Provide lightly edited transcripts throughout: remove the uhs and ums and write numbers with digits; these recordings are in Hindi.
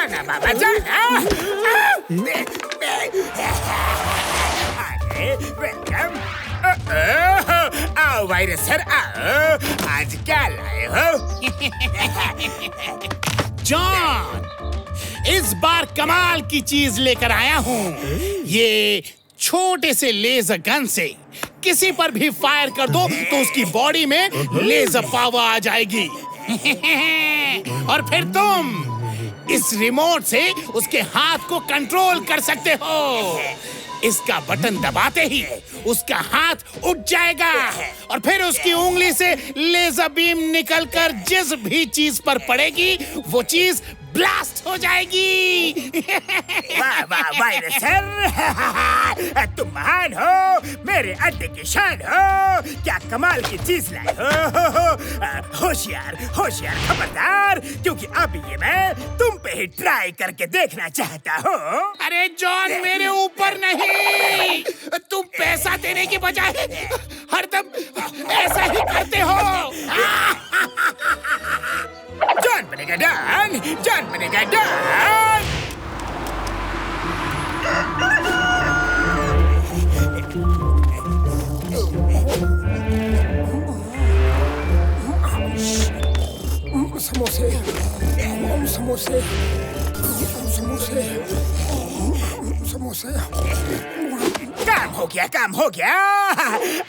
जाना बाबा जाना। वेलकम। आओ वायरस सर आओ, आज क्या लाए हो? जॉन, इस बार कमाल की चीज लेकर आया हूँ। ये छोटे से लेजर गन से किसी पर भी फायर कर दो तो उसकी बॉडी में लेजर पावर आ जाएगी। और फिर तुम इस रिमोट से उसके हाथ को कंट्रोल कर सकते हो। इसका बटन दबाते ही उसका हाथ उठ जाएगा और फिर उसकी उंगली से लेजर बीम निकलकर जिस भी चीज पर पड़ेगी वो चीज ब्लास्ट हो जाएगी। वाह वाह वायरस सर, तुम महान हो, मेरे अड्डे की शान हो। क्या कमाल की चीज लाए हो। होशियार होशियार खबरदार, क्योंकि अब ये मैं तुम पे ही ट्राई करके देखना चाहता हूँ। अरे जॉन, मेरे ऊपर नहीं। तुम पैसा देने की बजाय हरदम ऐसा ही करते हो। जॉन बनेगा डॉन, जॉन बनेगा डॉन। समोसे, समोसे, समोसे, समोसे। काम हो गया, काम हो गया।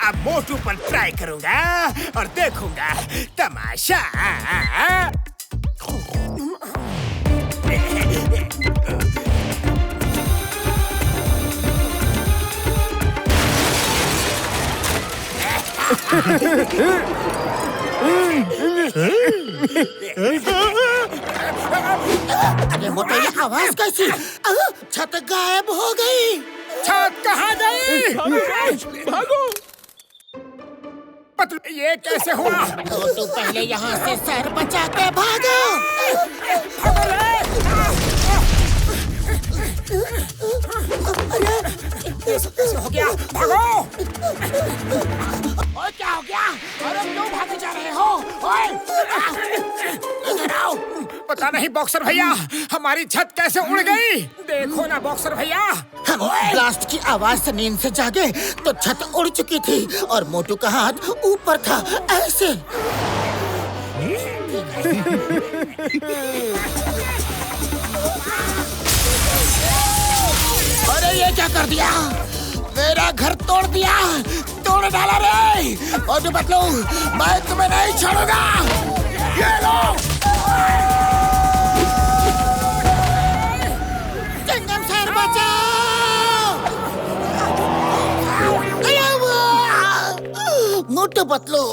अब मोटू पर ट्राई करूंगा और देखूंगा तमाशा। अरे मोटा, ये आवाज कैसी? छत गायब हो गई। छत कहाँ गई? भागो। पतलू, ये कैसे हुआ? तो पहले यहाँ से सर बचा के भागो। कैसे हो गया? भागो! और क्या हो गया? अरे क्यों भागे जा रहे हो? ओए! इधर आओ। पता नहीं बॉक्सर भैया, हमारी छत कैसे उड़ गई? देखो ना बॉक्सर भैया। हम ब्लास्ट की आवाज से नींद से जागे तो छत उड़ चुकी थी और मोटू का हाथ ऊपर था, ऐसे। अरे ये क्या कर दिया? मेरा घर तोड़ दिया, तोड़ डाला रे। और जो बदलो, मैं तुम्हें नहीं छोड़ूंगा। ये लो। चिंगम सर बचाओ। मोटू बदलो,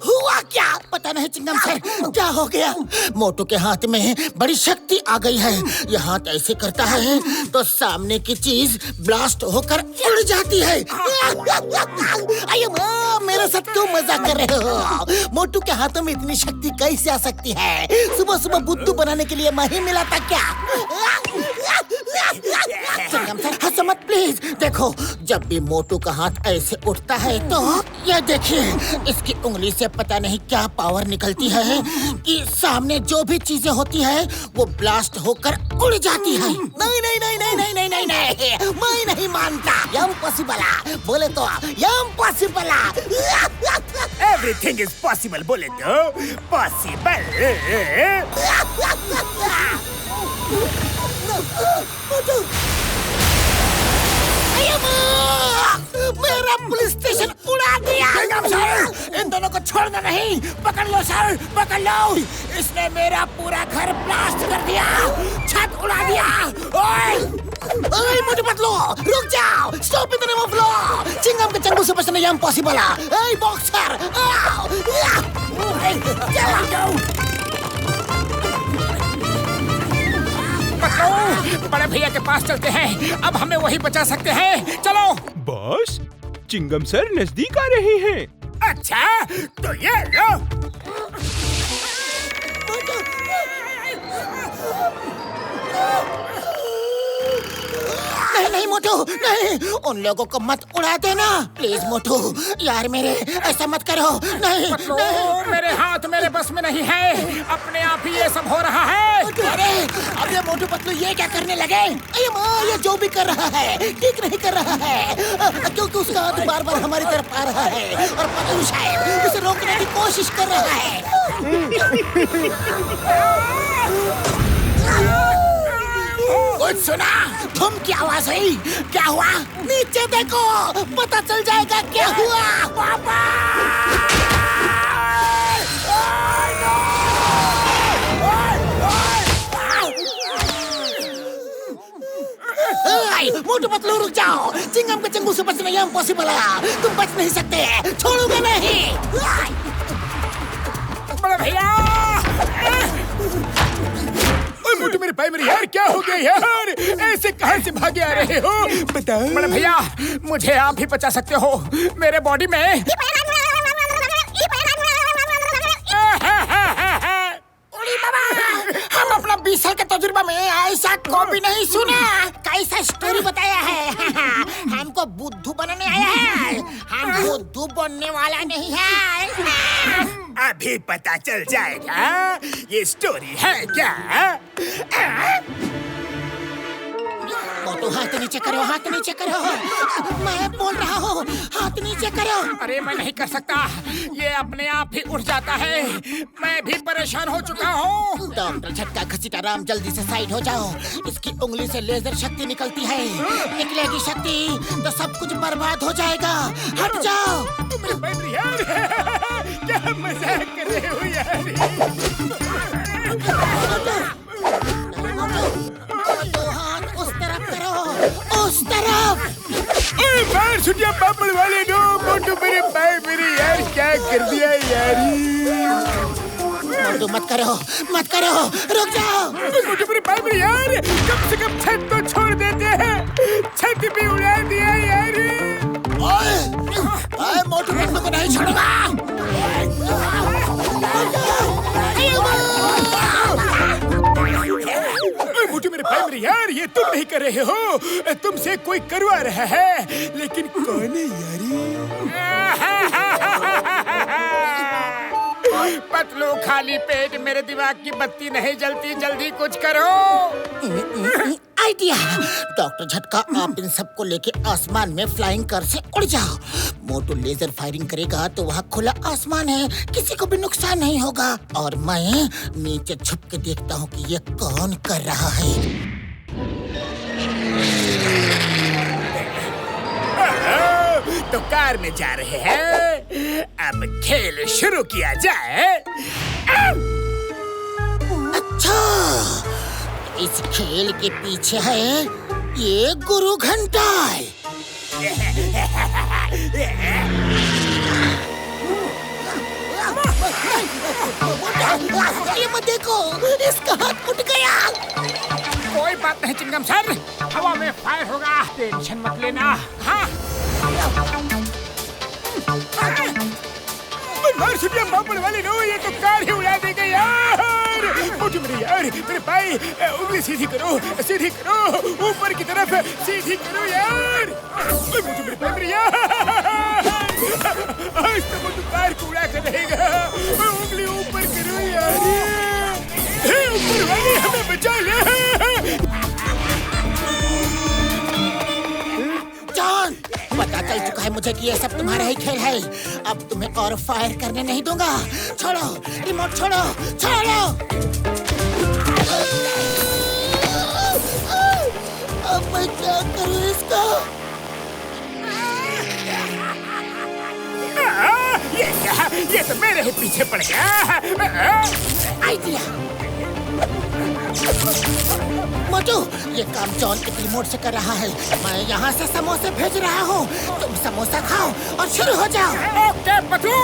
हुआ क्या? पता नहीं चिंगम सर, क्या हो गया? मोटू के हाथ में बड़ी शक्ति आ गई है। ये हाथ ऐसे करता है तो सामने की चीज ब्लास्ट होकर उड़ जाती है। अये माँ, मेरे साथ क्यों मजाक कर रहे हो? मोटू के हाथों में इतनी शक्ति कैसे आ सकती है? सुबह सुबह बुद्धू बनाने के लिए मैं ही मिला था क्या? चिंगम सर, हंसो मत प्लीज। देखो, जब भी मोटू का हाथ ऐसे उठता है तो ये देखिए, इसकी उंगली से पता नहीं क्या पावर निकलती है कि सामने जो भी चीजें होती है वो ब्लास्ट होकर उड़ जाती है। नहीं नहीं नहीं नहीं नहीं नहीं नहीं नहीं, मैं नहीं मानता। इम्पॉसिबल बोले तो इम्पॉसिबल। एवरीथिंग इज पॉसिबल बोले तो पॉसिबल। मेरा पुलिस स्टेशन उड़ा दिया। इन दोनों को छोड़ना नहीं। पकड़ लो सर, पकड़ लो। इसने मेरा पूरा घर ब्लास्ट कर दिया, छत उड़ा दिया। ओए, ओए मुझे मत लो, रुक जाओ। Stop in the name of law. Chingum के चंगू से बचना इम्पॉसिबल है। ए बॉक्सर, आओ। चलो। बड़े भैया के पास चलते हैं, अब हमें वही बचा सकते हैं। चलो। बॉस, चिंगम सर नजदीक आ रहे हैं। अच्छा, तो ये लो। नहीं नहीं मोटू नहीं, उन लोगों को मत उड़ा देना प्लीज मोटू, यार मेरे ऐसा मत करो, नहीं, नहीं। मेरे हाथ मेरे बस में नहीं है, अपने आप ही ये सब हो रहा है। अरे अब ये मोटू पतलू ये क्या करने लगे? अरे माँ, ये जो भी कर रहा है ठीक नहीं कर रहा है, क्योंकि उसका हाथ बार बार हमारी तरफ आ रहा है और पतलू शायद उसे रोकने की कोशिश कर रहा है। कुछ सुना? तुम क्या आवाज हुई? क्या हुआ? नीचे देखो, पता चल जाएगा क्या हुआ। पापा! मोटू पतलू रुक जाओ, चिंगम के चंगू से बचना ये इम्पॉसिबल है, तुम बच नहीं सकते, छोड़ूंगा नहीं। बड़े भैया, मोटू मेरे भाई, मेरे यार क्या हो गया यार? ऐसे कहां से भागे आ रहे हो? बताओ। बड़े भैया, मुझे आप ही बचा सकते हो, मेरे बॉडी में हम अपना 20 साल के तजुर्बा में ऐसा कभी नहीं सुना। कैसा स्टोरी बताया है? हमको बुद्धू बनाने आया है, हम बुद्धू बनने वाला नहीं है। अभी पता चल जाएगा ये स्टोरी है क्या। मोटू हाथ नीचे करो, हाथ नीचे करो, मैं बोल रहा हूँ, हाथ नीचे करो। अरे मैं नहीं कर सकता, ये अपने आप ही उठ जाता है, मैं भी परेशान हो चुका हूँ। डॉक्टर झटका घसीटाराम, जल्दी से साइड हो जाओ, इसकी उंगली से लेजर शक्ति निकलती है, निकलेगी शक्ति तो सब कुछ बर्बाद हो जाएगा, हट जाओ। यार क्या मजाक कर रहे हो यार? उस तरफ बाहर छुटिया पापड़ वाले नो, मोटू मेरे भाई मेरे यार क्या कर दिया यार? मोटू मत करो, मत करो, रुक जाओ। मोटू मेरे भाई मेरे यार, कम से कम छत तो छोड़ देते हैं, छत भी उड़ा दिया यार। ओए मोटू पतलू को नहीं छोड़ूंगा। मोटू मेरे भाई मेरे यार, ये तुम नहीं कर रहे हो, तुमसे कोई करवा रहा है, लेकिन कौन है यारी? पतलू खाली पेट मेरे दिमाग की बत्ती नहीं जलती, जल्दी कुछ करो। आइडिया। डॉक्टर झटका, आप इन सबको लेके आसमान में फ्लाइंग कार से उड़ जाओ। मोटू लेजर फायरिंग करेगा तो वहाँ खुला आसमान है, किसी को भी नुकसान नहीं होगा, और मैं नीचे छुप के देखता हूँ कि ये कौन कर रहा है। तो कार में जा रहे हैं, अब खेल शुरू किया जाए। अच्छा, इस खेल के पीछे है ये गुरु घंटा। ये मत देखो, इसका हाथ उठ गया। कोई बात नहीं चिंगम सर, हवा में फायर होगा, टेंशन मत लेना। हाँ मार छुटिया पापड़ वाले नो, ये तो कार ही उड़ा देगा यार। मोटू मेरे यार, मेरे भाई, उंगली सीधी करो, सीधी करो, ऊपर की तरफ सीधी करो यार। मोटू मेरे भाई मेरे यार, आज तो मोटू कार को उड़ा कर रहेगा, उंगली ऊपर करो यार। ऊपर वाले हमें बचा ले। जॉन, पता चल चुका है मुझे कि ये सब तुम्हारा ही खेल है, अब तुम्हें और फायर करने नहीं दूंगा। छोड़ो रिमोट, छोड़ो, छोड़ो। अब मैं क्या करूं इसका? ये तो मेरे ही पीछे पड़ गया। आइडिया। मोटू, ये काम जॉन के रिमोट से कर रहा है, मैं यहाँ से समोसे भेज रहा हूँ, तुम समोसा खाओ और शुरू हो जाओ। ओके पतलू।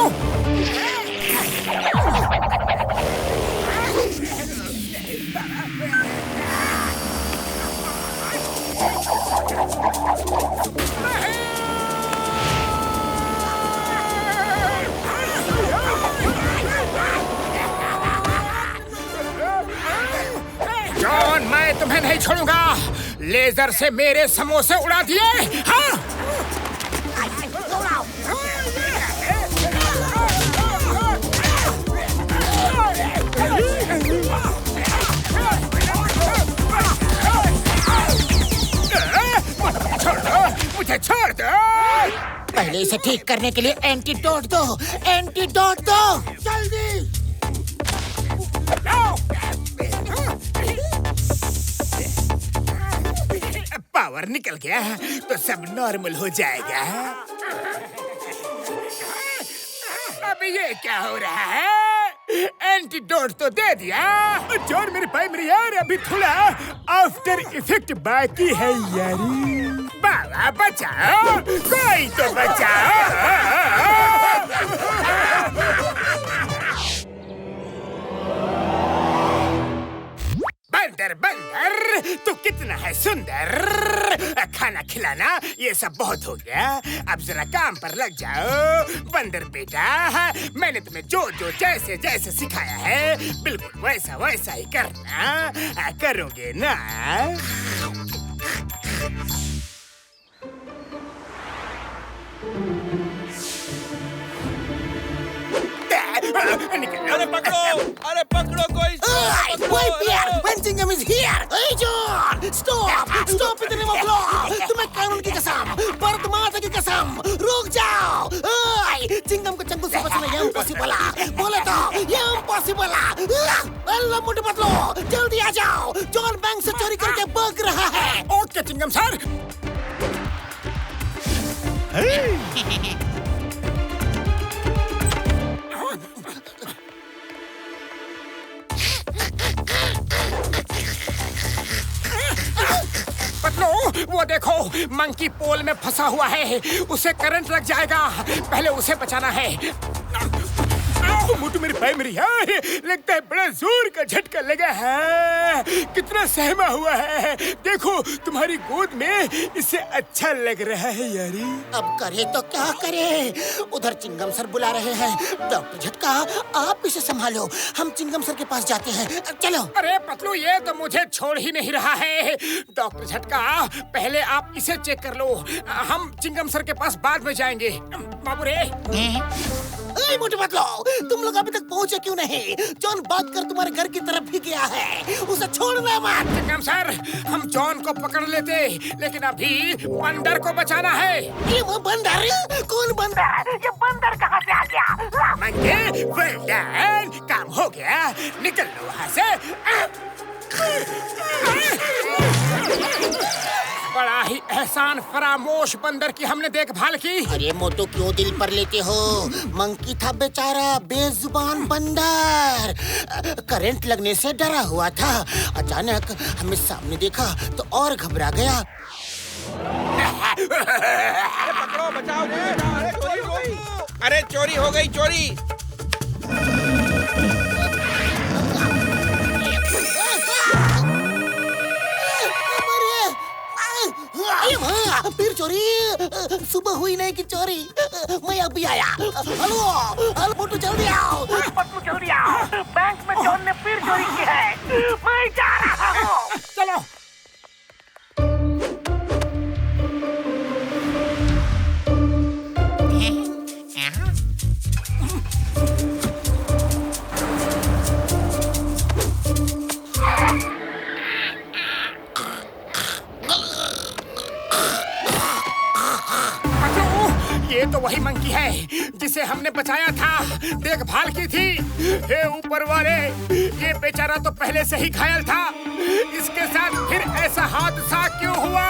जॉन, मैं तुम्हें नहीं छोड़ूंगा, लेजर से मेरे समोसे उड़ा दिए। हाँ छोड़ दो, मुझे छोड़ दो। पहले इसे ठीक करने के लिए एंटीडोट दो, एंटीडोट दो, जल्दी। पावर निकल गया तो सब नॉर्मल हो जाएगा। अभी ये क्या हो रहा है? एंटीडोट तो दे दिया। जोर मेरे भाई मेरे यार, अभी थोड़ा आफ्टर इफेक्ट बाकी है यारी। बाबा बचाओ, कोई तो बचाओ। बंदर बंदर, तू कितना है सुंदर। खाना खिलाना ये सब बहुत हो गया, अब जरा काम पर लग जाओ। बंदर बेटा, मैंने तुम्हें जो जो जैसे जैसे सिखाया है बिल्कुल वैसा वैसा ही करना। करोगे ना? अरे पकड़ो कोई। Wait, Pierre! When Chingam is here! Hey, John! Stop! Stop in the name of law! तुम्हें कानून की कसम, भारत माता की कसम, रुक जाओ! Hey! चिंगम को चंगू से बचना ये इम्पॉसिबल है। बोले तो ये इम्पॉसिबल है। अल्लाह मुझे बदलो, जल्दी आ जाओ। जॉन बैंक से चोरी करके भाग रहा है। Okay Chingum sir. वो देखो, मंकी पोल में फंसा हुआ है, उसे करंट लग जाएगा। पहले उसे बचाना है। मोटू मेरे भाई मेरी यार, लगता है बड़ा जोर का झटका लगा है। कितना सहमा हुआ है। देखो तुम्हारी गोद में इसे अच्छा लग रहा है यारी। अब करे तो क्या करे? उधर चिंगम सर बुला रहे हैं। डॉक्टर झटका, आप इसे संभालो, हम चिंगम सर के पास जाते हैं। चलो। अरे पतलू, ये तो मुझे छोड़ ही नहीं रहा है। डॉक्टर झटका, पहले आप इसे चेक कर लो, हम चिंगम सर के पास बाद में जाएंगे। बाबू रे। मोटे बदलो, तुम लोग अभी तक पहुंचे क्यों नहीं? जॉन भाग कर तुम्हारे घर की तरफ ही गया है, उसे छोड़ना मत। चिंगम सर, हम जॉन को पकड़ लेते, लेकिन अभी बंदर को बचाना है। ये वो बंदर? कौन बंदर? ये बंदर कहाँ से आ गया? मंकी, वेल डन, काम हो गया, निकल लो वहाँ से। बड़ा ही एहसान फरामोश बंदर की हमने देखभाल की। अरे मोटू, क्यों दिल पर लेते हो? मंकी था बेचारा, बेजुबान बंदर, करंट लगने से डरा हुआ था। अचानक हमें सामने देखा तो और घबरा गया। अरे पकड़ो, बचाओ रे। अरे चोरी हो गई। अरे चोरी हो गई, चोरी। फिर चोरी? सुबह हुई नहीं कि चोरी? मैं अभी आया। हेलो मोटू, जल्दी आओ। पतलू जल्दी आओ, बैंक में जॉन ने फिर चोरी की है। मैं जा रहा हूँ। चलो। ये तो वही मंकी है जिसे हमने बचाया था, देखभाल की थी। हे ऊपर वाले, ये बेचारा तो पहले से ही घायल था, इसके साथ फिर ऐसा हादसा क्यों हुआ?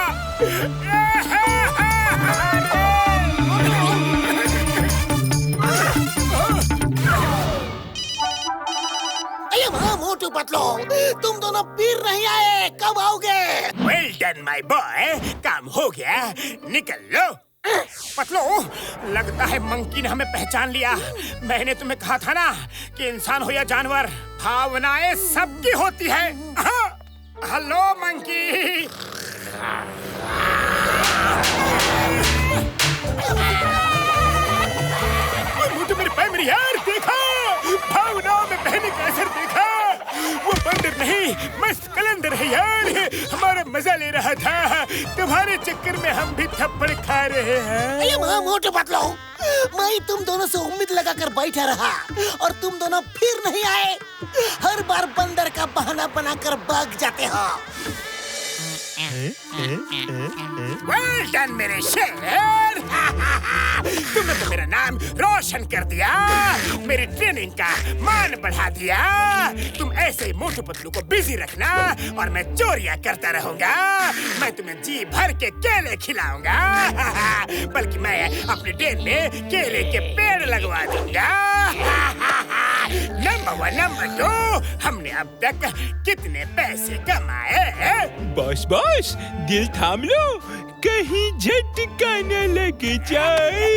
मोटू पतलो, तुम दोनों फिर नहीं आए, कब आओगे? वेल डन माय बॉय, काम हो गया, निकल लो। पतलो, लगता है मंकी ने हमें पहचान लिया। मैंने तुम्हें कहा था ना कि इंसान हो या जानवर, भावनाएं सबकी होती है। Hello monkey. मुझे मेरे पैमरी यार, देखा भावनाओं में बहने का असर देखा। वो बंदर नहीं, मस्त कलंदर है यार, हमारा मजा ले रहा था। तुम्हारे चक्कर में हम भी थप्पड़ खा रहे हैं। अरे माँ मोटू पतलू, मैं तुम दोनों से उम्मीद लगाकर बैठा रहा और तुम दोनों फिर नहीं आए। हर बार बंदर का बहाना बनाकर भाग जाते हो। वेल डन मेरे शेर। तुमने तो मेरा नाम रोशन कर दिया, मेरी ट्रेनिंग का मान बढ़ा दिया। तुम ऐसे ही मोटू पतलू को बिजी रखना और मैं चोरियां करता रहूंगा। मैं तुम्हें जी भर के केले खिलाऊंगा, बल्कि मैं अपने डेन में केले के पेड़ लगवा दूंगा। नंबर 1, नंबर 2, हमने अब तक कितने पैसे कमाए? बॉस बॉस, दिल थाम लो, कहीं झटका न लग जाए।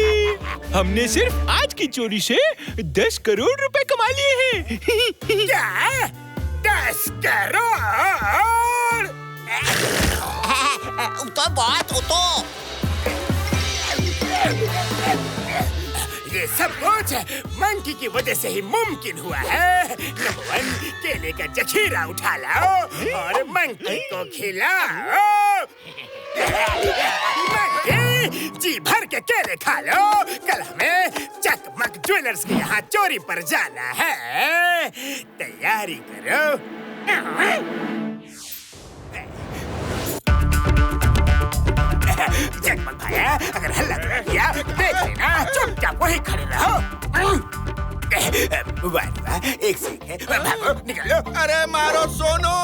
हमने सिर्फ आज की चोरी से 10 करोड़ रुपए कमा लिए हैं। क्या? 10 करोड़? तो बहुत तो ये सब कुछ मंकी की वजह से ही मुमकिन हुआ है। नंबर 1, केले का जखीरा उठा लाओ और मंकी को खिलाओ। मंकी, जी भर के केले खा लो। कल हमें चकमक ज्वेलर्स के यहाँ चोरी पर जाना है। तैयारी करो। चकमक भाया, अगर हल्ला कर दिया देख लेना, चुपचाप वहीं खड़े रहो। वाह, एक सेकंड, भागो, निकलो। अरे मारो सोनू।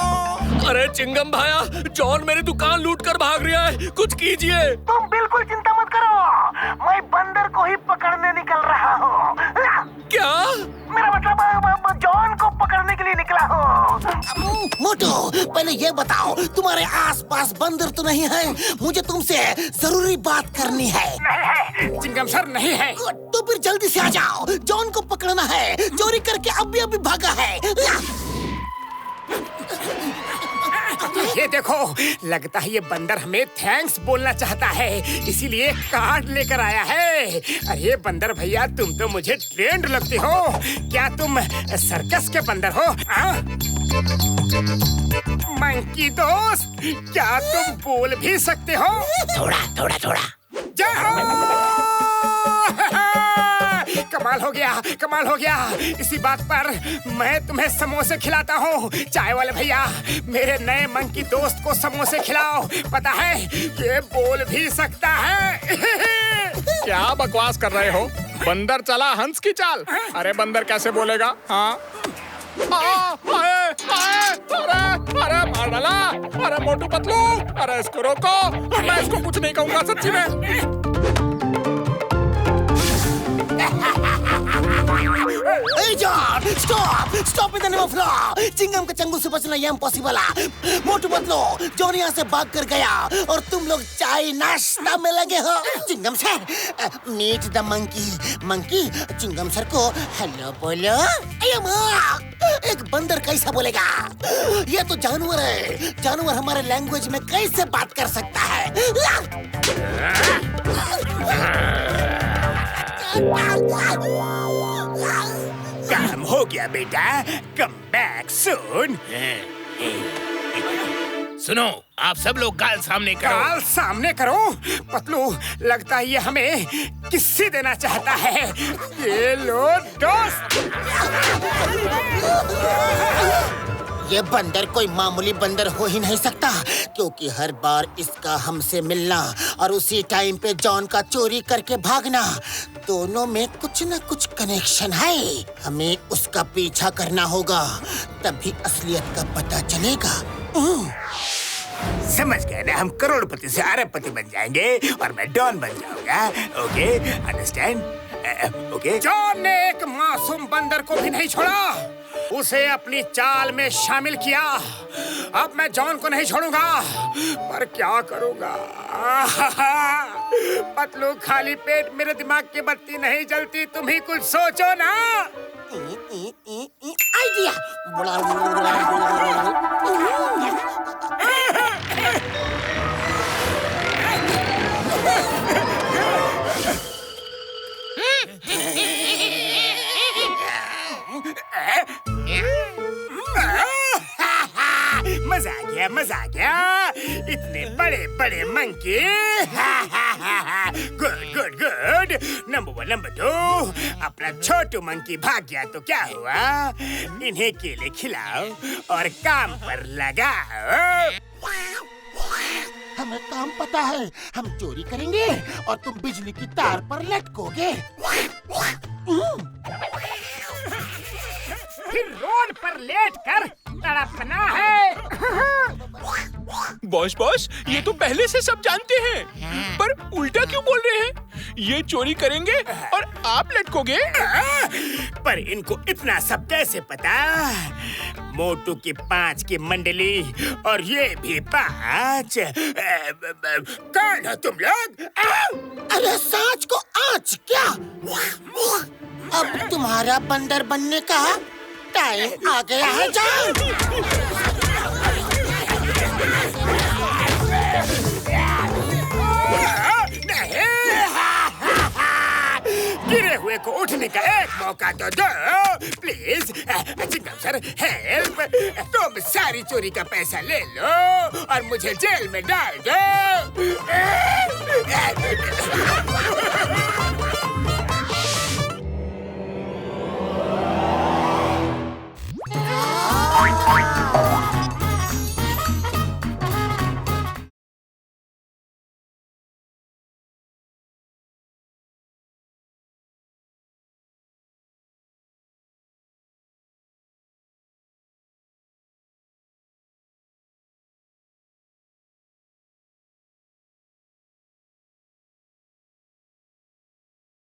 अरे चिंगम भाया, जॉन मेरी दुकान लूट कर भाग रहा है, कुछ कीजिए। तुम बिल्कुल चिंता मत करो, मैं बंदर को ही पकड़ने निकल रहा हूँ। क्या? मेरा मतलब जॉन को पकड़ने के लिए निकला हूँ। मोटू, पहले ये बताओ, तुम्हारे आसपास बंदर तो नहीं है? मुझे तुमसे जरूरी बात करनी है। नहीं है, चिंगम सर नहीं है। तो फिर जल्दी से आ जाओ, जॉन को पकड़ना है। चोरी करके अभी भागा है। ये देखो, लगता है ये बंदर हमें थैंक्स बोलना चाहता है, इसीलिए कार्ड लेकर आया है। अरे बंदर भैया, तुम तो मुझे ट्रेंड लगते हो। क्या तुम सर्कस के बंदर हो? मंकी दोस्त, क्या तुम बोल भी सकते हो? थोड़ा। जय हो! कमाल हो गया, कमाल हो गया। इसी बात पर मैं तुम्हें समोसे खिलाता हूँ। चाय वाले भैया, मेरे नए मंकी दोस्त को समोसे खिलाओ। पता है, ये बोल भी सकता है। क्या बकवास कर रहे हो? बंदर चला हंस की चाल। अरे बंदर कैसे बोलेगा? हाँ, अरे मार डाला। अरे मोटू पतलू, अरे इसको रोको। मैं इसको कुछ नहीं कहूँगा सच्ची में। Hey John, stop in the name of law. Chingam के चंगुल से बचना ये इम्पॉसिबल है। मोटू पतलू, जॉन यहाँ से भाग कर गया और तुम लोग चाय नाश्ता में लगे हो। Chingum sir, meet the monkey Chingum sir को हेलो बोलो। अये माँ, एक बंदर कैसा बोलेगा? ये तो जानवर है। जानवर हमारे लैंग्वेज में कैसे बात कर सकता है? काम हो गया बेटा, कम बैक सून। सुनो, आप सब लोग गाल सामने करो। गाल सामने करो? पतलू, लगता है ये हमें किस्से देना चाहता है। ये लो दोस्त। ये बंदर कोई मामूली बंदर हो ही नहीं सकता, क्योंकि हर बार इसका हमसे मिलना और उसी टाइम पे जॉन का चोरी करके भागना, दोनों में कुछ न कुछ कनेक्शन है। हमें उसका पीछा करना होगा, तभी असलियत का पता चलेगा। समझ गए ना, हम करोड़पति से अरबपति बन जाएंगे और मैं डॉन बन जाऊंगा। Okay, understand? ओके। जॉन ने एक मासूम बंदर को भी नहीं छोड़ा, उसे अपनी चाल में शामिल किया। अब मैं जॉन को नहीं छोड़ूंगा, पर क्या करूंगा? पतलू, खाली पेट मेरे दिमाग की बत्ती नहीं जलती। तुम ही कुछ सोचो ना। आइडिया। मजा आ गया, क्या मजा आ गया? इतने बड़े बड़े monkey. Good good good. Number 1, number 2, अपना छोटू मंकी भाग गया तो क्या हुआ? इन्हें केले खिलाओ और काम पर लगाओ। हमें काम पता है, हम चोरी करेंगे और तुम बिजली की तार पर लटकोगे। फिर रोड पर लेट कर तड़पना है। बॉस ये तो पहले से सब जानते हैं, पर उल्टा क्यों बोल रहे हैं? ये चोरी करेंगे और आप लटकोगे? पर इनको इतना सब कैसे पता? मोटू की 5 की मंडली और ये भी 5। कौन हो तुम लोग? अरे सांच को आँच क्या? अब तुम्हारा बंदर बनने का टाइम आ गया है। जाओ। गिरे हुए को उठने का एक मौका तो दो प्लीज। Chingam sir help. तुम सारी चोरी का पैसा ले लो और मुझे जेल में डाल दो।